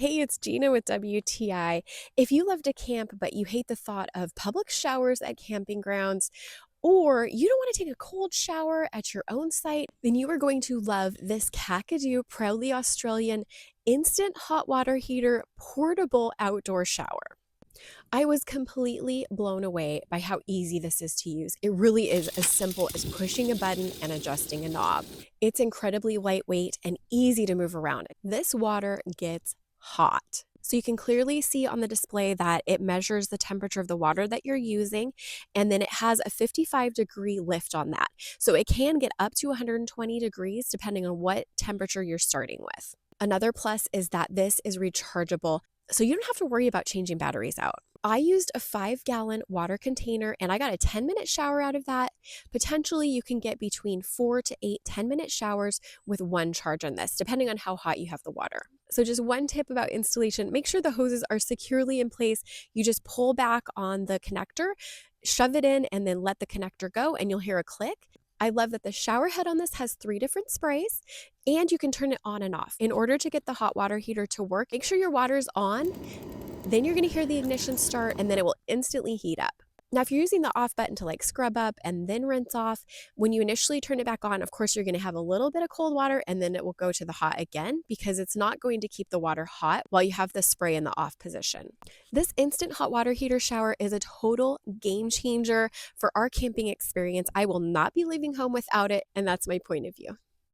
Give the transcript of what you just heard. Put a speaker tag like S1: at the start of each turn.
S1: Hey, it's Gina with WTI. If you love to camp, but you hate the thought of public showers at camping grounds, or you don't want to take a cold shower at your own site, then you are going to love this Kakadu Proudly Australian instant hot water heater portable outdoor shower. I was completely blown away by how easy this is to use. It really is as simple as pushing a button and adjusting a knob. It's incredibly lightweight and easy to move around. This water gets hot. So you can clearly see on the display that it measures the temperature of the water that you're using, and then it has a 55-degree lift on that. So it can get up to 120 degrees depending on what temperature you're starting with. Another plus is that this is rechargeable, so you don't have to worry about changing batteries out. I used a 5-gallon water container and I got a 10-minute shower out of that. Potentially, you can get between 4 to 8 10-minute showers with one charge on this, depending on how hot you have the water. So just one tip about installation, make sure the hoses are securely in place. You just pull back on the connector, shove it in, and then let the connector go, and you'll hear a click. I love that the shower head on this has 3 different sprays, and you can turn it on and off. In order to get the hot water heater to work, make sure your water's on, then you're going to hear the ignition start, and then it will instantly heat up. Now, if you're using the off button to like scrub up and then rinse off, when you initially turn it back on, of course, you're going to have a little bit of cold water and then it will go to the hot again because it's not going to keep the water hot while you have the spray in the off position. This instant hot water heater shower is a total game changer for our camping experience. I will not be leaving home without it, and that's my point of view.